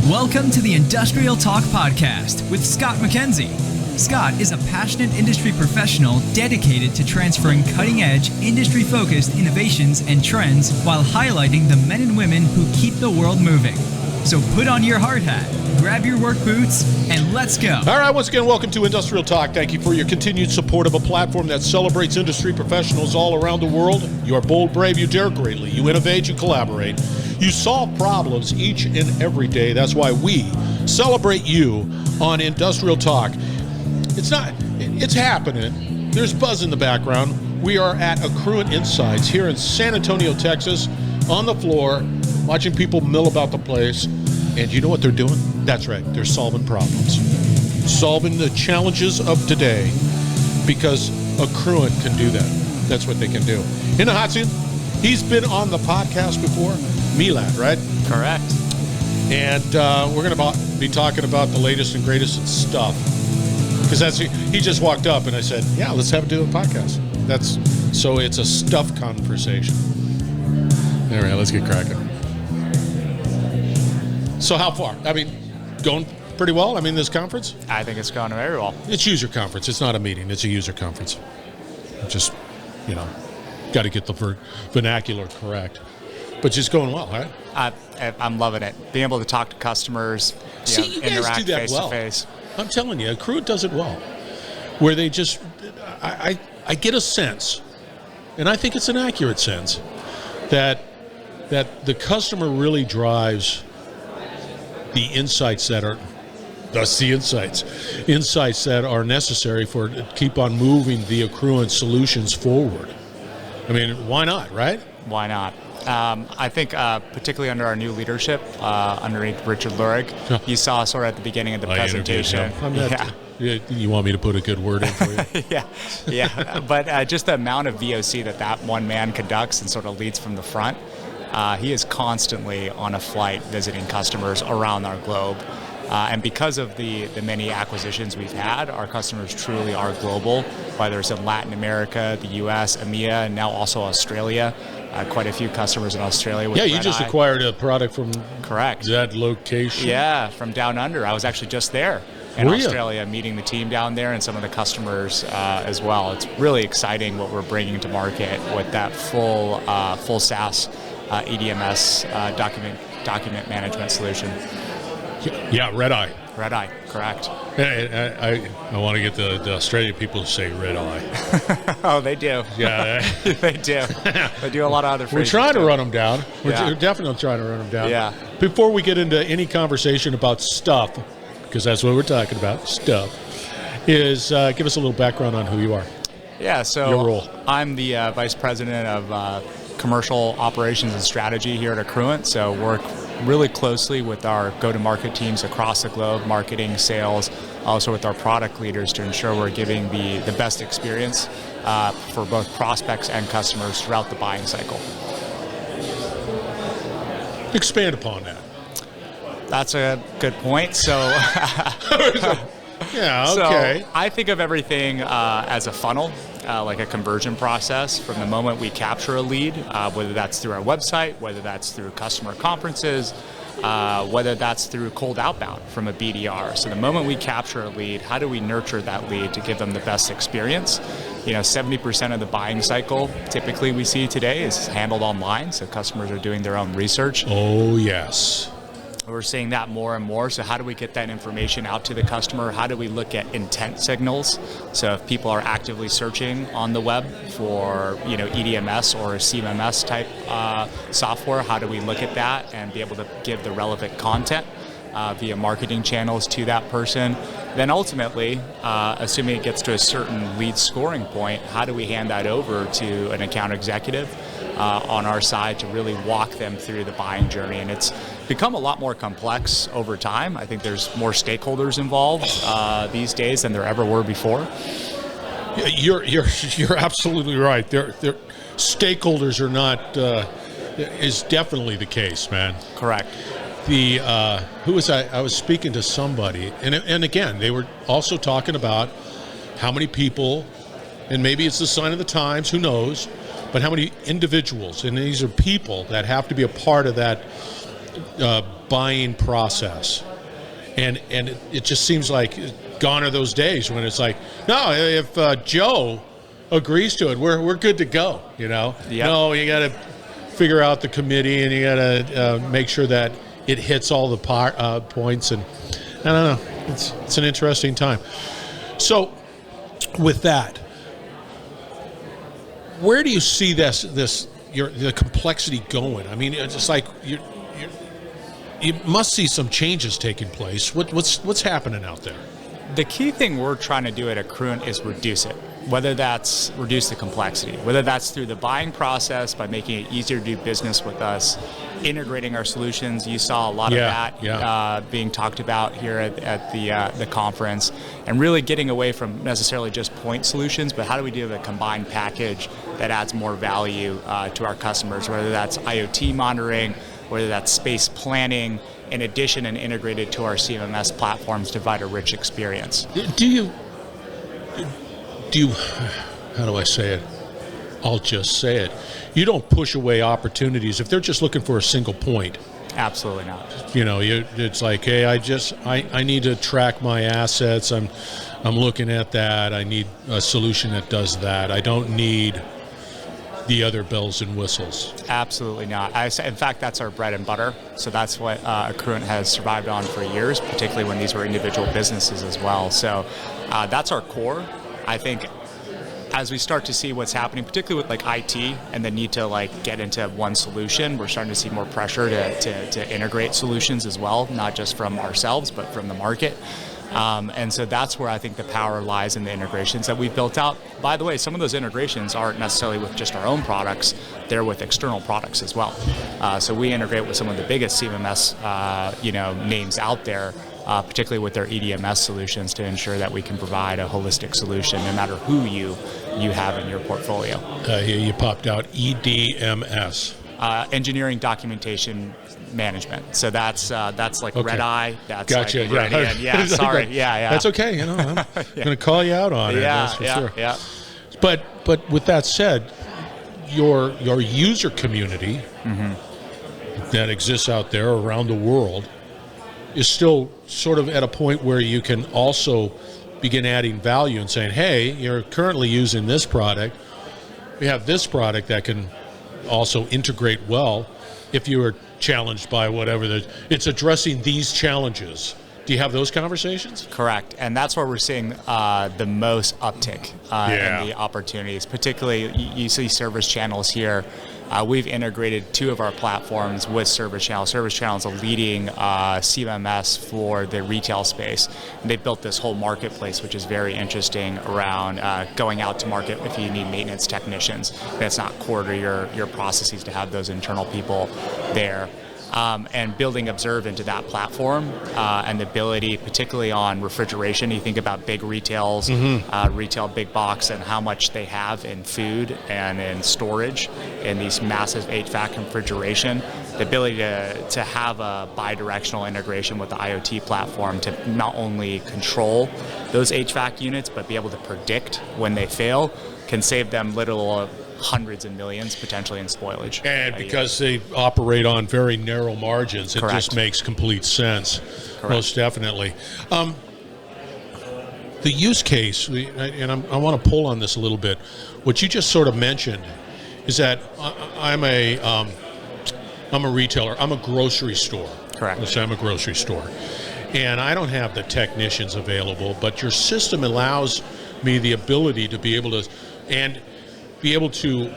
Welcome to the Industrial Talk Podcast with Scott MacKenzie. Scott is a passionate industry professional dedicated to transferring cutting-edge, industry-focused innovations and trends while highlighting the men and women who keep the world moving. So put on your hard hat, grab your work boots, and let's go. All right, once again, welcome to Industrial Talk. Thank you for your continued support of a platform that celebrates industry professionals all around the world. You are bold, brave, you dare greatly, you innovate, you collaborate. You solve problems each and every day. That's why we celebrate you on Industrial Talk. It's happening. There's buzz in the background. We are at Accruent Insights here in San Antonio, Texas, on the floor, watching people mill about the place. And you know what they're doing? That's right. They're solving problems. Solving the challenges of today, because Accruent can do that. That's what they can do. In the hot seat, he's been on the podcast before. Meelad, right? Correct. And we're going to be talking about the latest and greatest in stuff. Because he just walked up and I said, yeah, let's have him do a podcast. So it's a stuff conversation. All right, let's get cracking. So how far? I mean, going pretty well? I mean, this conference? I think it's going very well. It's user conference. It's not a meeting. It's a user conference. Just, got to get the vernacular correct. But just going well, right? I'm loving it. Being able to talk to customers, you guys interact do that face well. to face. I'm telling you, Accruent does it well. Where they just, I get a sense, and I think it's an accurate sense, that the customer really drives the insights that are, thus the insights that are necessary for keep on moving the Accruent solutions forward. I mean, why not, right? Why not? I think particularly under our new leadership, underneath Richard Lurig, you saw sort of at the beginning of the presentation. You want me to put a good word in for you? yeah. But just the amount of VOC that one man conducts and sort of leads from the front, he is constantly on a flight visiting customers around our globe. And because of the many acquisitions we've had, our customers truly are global, whether it's in Latin America, the US, EMEA, and now also Australia. Quite a few customers in Australia with you just acquired a product from that location. Yeah, from down under. I was actually just there in Australia, meeting the team down there and some of the customers as well. It's really exciting what we're bringing to market with that full SaaS EDMS document management solution. Yeah, Red Eye. Red Eye, correct. I want to get the Australian people to say Red Eye. Oh, they do. Yeah. They do. They do a lot of other phrases. We're trying to run them down. We're definitely trying to run them down. Yeah. Before we get into any conversation about stuff, because that's what we're talking about, stuff, is give us a little background on who you are. Yeah, so your role. I'm the Vice President of Commercial Operations and Strategy here at Accruent, so work really closely with our go-to-market teams across the globe, marketing, sales, also with our product leaders to ensure we're giving the best experience for both prospects and customers throughout the buying cycle. Expand upon that. That's a good point. So, yeah, okay. So I think of everything as a funnel. Like a conversion process from the moment we capture a lead, whether that's through our website, whether that's through customer conferences, whether that's through cold outbound from a BDR. So the moment we capture a lead, how do we nurture that lead to give them the best experience? 70% of the buying cycle typically we see today is handled online, so customers are doing their own research. Oh, yes. We're seeing that more and more. So how do we get that information out to the customer? How do we look at intent signals? So if people are actively searching on the web for EDMS or CMMS type software, how do we look at that and be able to give the relevant content via marketing channels to that person? Then ultimately, assuming it gets to a certain lead scoring point, how do we hand that over to an account executive on our side to really walk them through the buying journey? And it's become a lot more complex over time. I think there's more stakeholders involved these days than there ever were before. You're absolutely right. Stakeholders are not is definitely the case, man. Correct. Who was I was speaking to somebody, and again, they were also talking about how many people, and maybe it's the sign of the times, who knows, but how many individuals, and these are people that have to be a part of that buying process. And it just seems like gone are those days when it's like, no, if Joe agrees to it, we're good to go, you know? Yep. No, you got to figure out the committee, and you got to make sure that it hits all the points. And I don't know, it's an interesting time. So with that, where do you see the complexity going? I mean, it's just like you must see some changes taking place. What's happening out there? The key thing we're trying to do at Accruent is reduce it. Whether that's reduce the complexity, whether that's through the buying process by making it easier to do business with us, integrating our solutions. You saw a lot of that being talked about here at the conference, and really getting away from necessarily just point solutions, but how do we do a combined package that adds more value to our customers, whether that's IoT monitoring, whether that's space planning, in addition and integrated to our CMMS platforms to provide a rich experience. Do you, how do I say it? I'll just say it. You don't push away opportunities if they're just looking for a single point. Absolutely not. You know, it's like, hey, I need to track my assets. I'm looking at that. I need a solution that does that. I don't need the other bells and whistles. Absolutely not. In fact, that's our bread and butter. So that's what Accruent has survived on for years, particularly when these were individual businesses as well. So that's our core. I think as we start to see what's happening, particularly with like IT and the need to like get into one solution, we're starting to see more pressure to integrate solutions as well, not just from ourselves, but from the market. And so that's where I think the power lies in the integrations that we've built out. By the way, some of those integrations aren't necessarily with just our own products, they're with external products as well. So we integrate with some of the biggest CMMS names out there, particularly with their EDMS solutions, to ensure that we can provide a holistic solution no matter who you have in your portfolio. You popped out EDMS. Engineering documentation management. So that's like okay. Red Eye. That's gotcha. Like yeah. Sorry. Yeah. That's okay. You know, I'm going to call you out on it. That's for sure. Yeah. But with that said, your user community that exists out there around the world is still sort of at a point where you can also begin adding value and saying, hey, you're currently using this product. We have this product that can also integrate well if you are challenged by whatever. It's addressing these challenges. Do you have those conversations? Correct, and that's where we're seeing the most uptick in the opportunities. Particularly, you see Service Channels here. We've integrated 2 of our platforms with Service Channel. Service Channel is a leading CMMS for the retail space. And they've built this whole marketplace, which is very interesting, around going out to market if you need maintenance technicians. That's not core to your processes to have those internal people there. And building Observe into that platform and the ability, particularly on refrigeration. You think about big retails, retail big box, and how much they have in food and in storage in these massive HVAC refrigeration. The ability to have a bi-directional integration with the IoT platform to not only control those HVAC units, but be able to predict when they fail, can save them literal hundreds of millions potentially in spoilage. And because they operate on very narrow margins, it Correct. just makes complete sense. Correct. Most definitely. The use case, and I want to pull on this a little bit, what you just sort of mentioned is that I'm a retailer. I'm a grocery store. Correct. Let's say I'm a grocery store. And I don't have the technicians available, but your system allows me the ability to be able to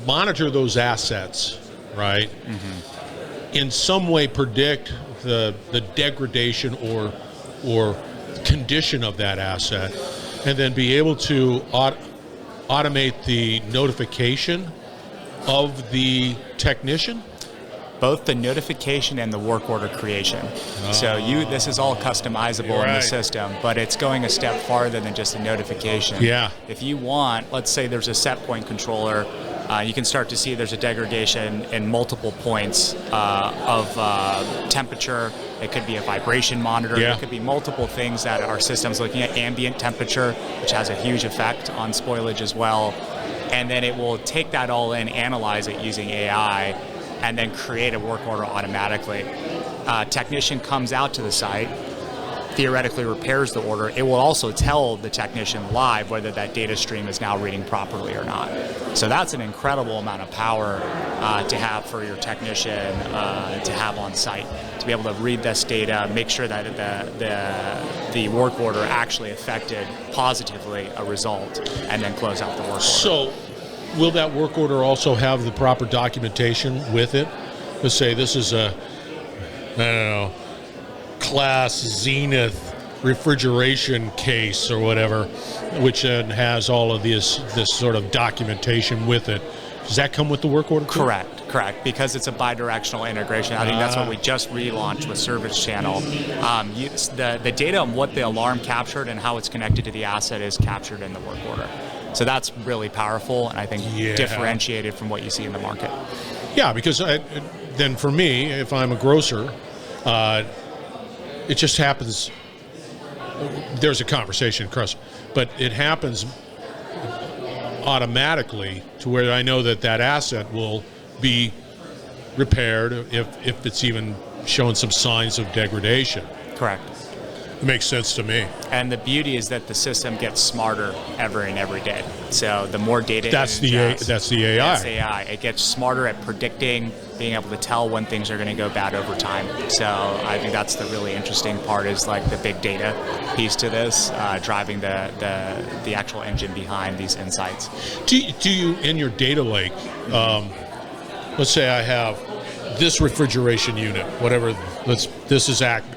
monitor those assets, right? In some way predict the degradation or condition of that asset, and then be able to automate the notification of the technician? Both the notification and the work order creation. So this is all customizable in the system, but it's going a step farther than just a notification. Yeah. If you want, let's say there's a set point controller, you can start to see there's a degradation in multiple points of temperature. It could be a vibration monitor. Yeah. It could be multiple things that our system's looking at. Ambient temperature, which has a huge effect on spoilage as well. and then it will take that all in, analyze it using AI, and then create a work order automatically. Technician comes out to the site, theoretically repairs the order. It will also tell the technician live whether that data stream is now reading properly or not. So that's an incredible amount of power to have for your technician to have on site, to be able to read this data, make sure that the work order actually affected positively a result, and then close out the work order. So will that work order also have the proper documentation with it? Let's say this is a, I don't know, Class Zenith refrigeration case or whatever, which then has all of this sort of documentation with it. Does that come with the work order too? Correct. Because it's a bi-directional integration. I think that's what we just relaunched with Service Channel. The data on what the alarm captured and how it's connected to the asset is captured in the work order. So that's really powerful, and I think differentiated from what you see in the market. Yeah, because then for me, if I'm a grocer, it just happens, there's a conversation across, but it happens automatically to where I know that asset will be repaired if it's even showing some signs of degradation. Correct. It makes sense to me. And the beauty is that the system gets smarter every day. So the more data that's the AI. That's AI. It gets smarter at predicting, being able to tell when things are going to go bad over time. So I think that's the really interesting part, is like the big data piece to this, driving the actual engine behind these insights. Do you, in your data lake, let's say I have this refrigeration unit, whatever, this is Acme.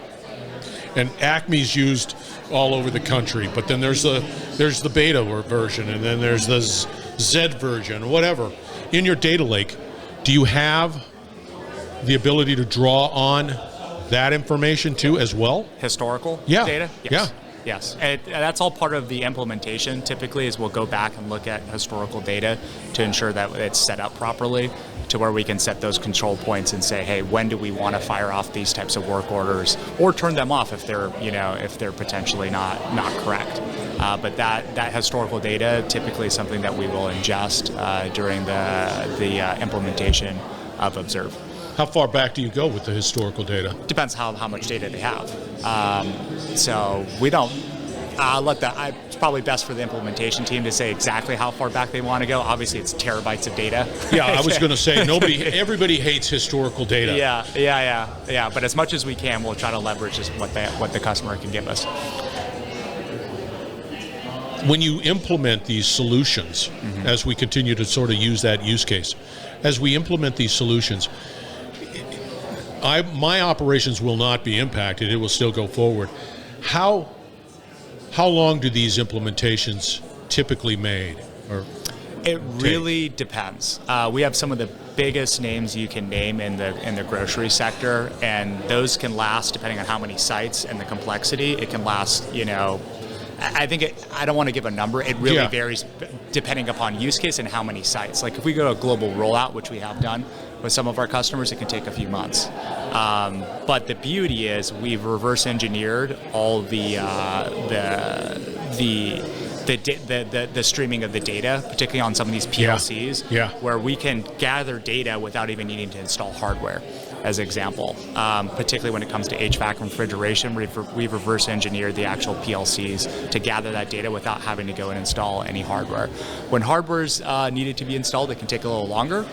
And Acme's used all over the country, but then there's the beta version, and then there's the Z version, whatever. In your data lake, do you have the ability to draw on that information too as well? Historical data? Yes. Yeah. Yes, and that's all part of the implementation. Typically, is we'll go back and look at historical data to ensure that it's set up properly, to where we can set those control points and say, hey, when do we want to fire off these types of work orders, or turn them off if they're potentially not correct. But that historical data typically is something that we will ingest during the implementation of Observe. How far back do you go with the historical data? Depends how much data they have. So we don't. It's probably best for the implementation team to say exactly how far back they want to go. Obviously, it's terabytes of data. Yeah, I was going to say everybody hates historical data. Yeah. But as much as we can, we'll try to leverage just what the customer can give us. When you implement these solutions, as we continue to sort of use that use case, as we implement these solutions, my operations will not be impacted. It will still go forward. How long do these implementations typically made? It really depends. We have some of the biggest names you can name in the grocery sector, and those can last, depending on how many sites and the complexity. It can last, I don't want to give a number. It really varies depending upon use case and how many sites. Like if we go to a global rollout, which we have done with some of our customers, it can take a few months. But the beauty is we've reverse engineered all the streaming of the data, particularly on some of these PLCs, where we can gather data without even needing to install hardware, as an example. Particularly when it comes to HVAC and refrigeration, we've reverse engineered the actual PLCs to gather that data without having to go and install any hardware. When hardware's needed to be installed, it can take a little longer,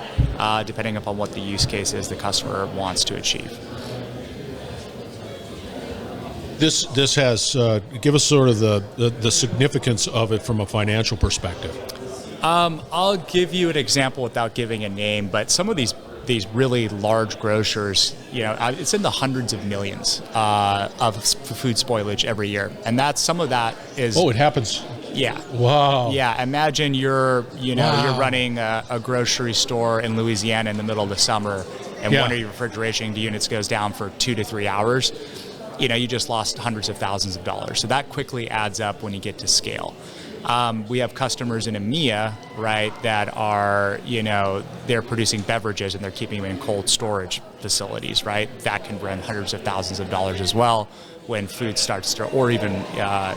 depending upon what the use case is the customer wants to achieve. This has give us sort of the significance of it from a financial perspective. I'll give you an example without giving a name, but some of these really large grocers, it's in the hundreds of millions of food spoilage every year, and some of that is. Oh, it happens. Yeah. Wow. Yeah. Imagine you're running a grocery store in Louisiana in the middle of the summer, and one of your refrigeration units goes down for 2 to 3 hours. You just lost hundreds of thousands of dollars. So that quickly adds up when you get to scale. We have customers in EMEA, right, that are, they're producing beverages and they're keeping them in cold storage facilities, right? That can run hundreds of thousands of dollars as well when food starts to, or even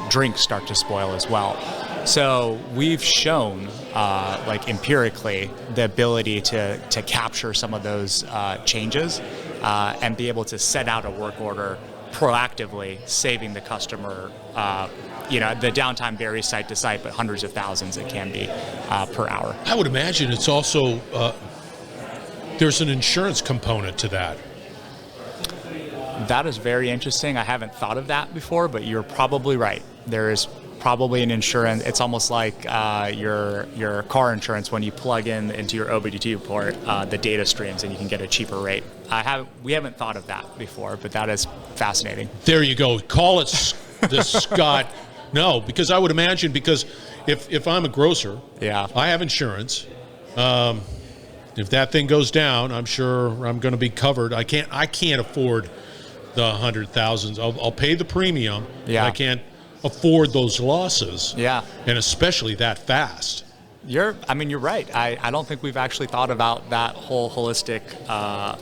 drinks start to spoil as well. So we've shown, empirically, the ability to capture some of those changes and be able to set out a work order proactively, saving the customer. The downtime varies site to site, but hundreds of thousands it can be per hour. I would imagine it's also, there's an insurance component to that. That is very interesting. I haven't thought of that before, but you're probably right. There is probably an insurance. It's almost like your car insurance when you plug into your OBD2 port the data streams and you can get a cheaper rate. We haven't thought of that before, but that is fascinating. There you go. Call it the Scott. No, because I would imagine, because if I'm a grocer, I have insurance. If that thing goes down, I'm sure I'm going to be covered. I can't afford the $100,000s. I'll pay the premium. Yeah. I can't afford those losses. Yeah. And especially that fast. You're right. I don't think we've actually thought about that whole holistic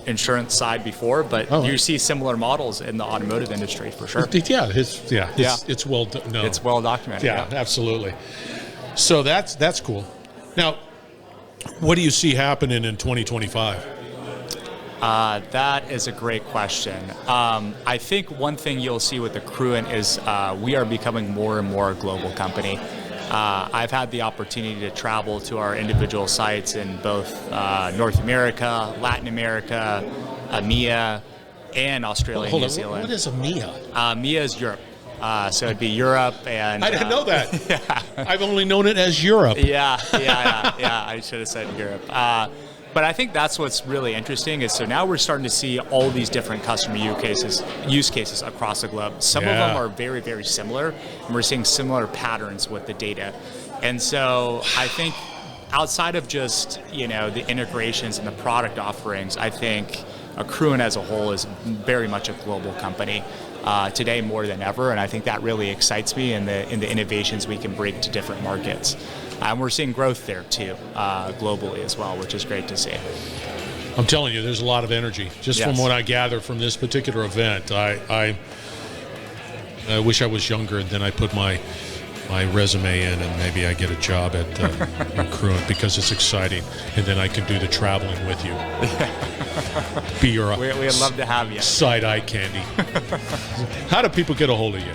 insurance side before, but you see similar models in the automotive industry for sure. It's well known. It's well documented. Yeah, absolutely. So that's cool. Now, what do you see happening in 2025? That is a great question. I think one thing you'll see with Accruent is we are becoming more and more a global company. I've had the opportunity to travel to our individual sites in both North America, Latin America, EMEA, and Australia and New Zealand. What is EMEA? EMEA is Europe. So it'd be Europe and... I didn't know that. Yeah. I've only known it as Europe. Yeah. I should have said Europe. But I think that's what's really interesting is so now we're starting to see all these different customer use cases across the globe. Some of them are very, very similar, and we're seeing similar patterns with the data. And so I think outside of just, the integrations and the product offerings, I think Accruent as a whole is very much a global company today more than ever, and I think that really excites me in the innovations we can bring to different markets. And we're seeing growth there too, globally as well, which is great to see. I'm telling you, there's a lot of energy. Just from what I gather from this particular event, I wish I was younger, and then I put my resume in, and maybe I get a job at Accruent because it's exciting, and then I can do the traveling with you. Be your we'd love to have you. Side eye candy. How do people get a hold of you?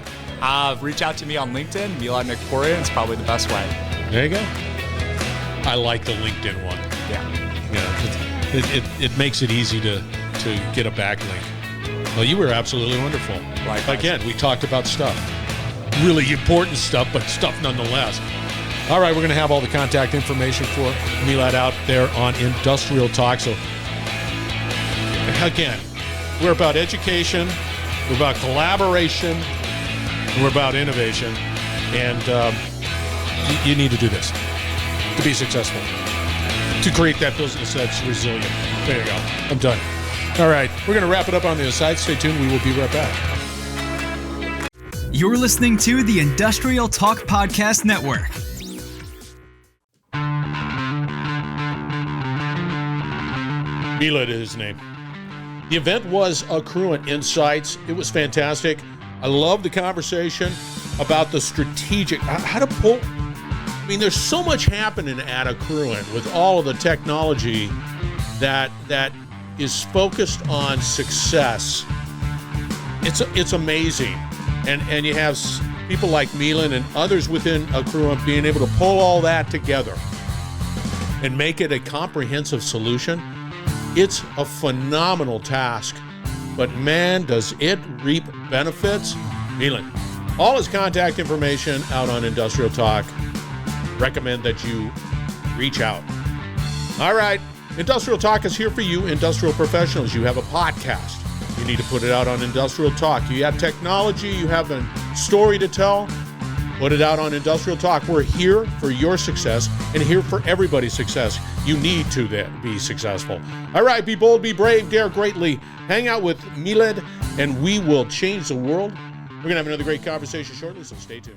Reach out to me on LinkedIn. Meelad Nikpourian is probably the best way. There you go. I like the LinkedIn one. Yeah. It makes it easy to get a backlink. Well, you were absolutely wonderful. Likewise. Again, we talked about stuff. Really important stuff, but stuff nonetheless. All right, we're going to have all the contact information for Meelad out there on Industrial Talk. So, again, we're about education, we're about collaboration, and we're about innovation. And you need to do this to be successful, to create that business that's resilient. There you go. I'm done. All right, we're going to wrap it up on the side. Stay tuned. We will be right back. You're listening to the Industrial Talk Podcast Network. Meelad is his name. The event was Accruent Insights. It was fantastic. I love the conversation about the strategic, how to pull. I mean, there's so much happening at Accruent with all of the technology that is focused on success. It's amazing. And you have people like Meelad and others within Accruent being able to pull all that together and make it a comprehensive solution. It's a phenomenal task, but man, does it reap benefits. Meelad, all his contact information out on Industrial Talk. Recommend that you reach out. All right, Industrial Talk is here for you, industrial professionals. You have a podcast. You need to put it out on Industrial Talk. You have technology, you have a story to tell. Put it out on Industrial Talk. We're here for your success and here for everybody's success. You need to be successful. All right, be bold, be brave, dare greatly. Hang out with Meelad, and we will change the world. We're going to have another great conversation shortly, so stay tuned.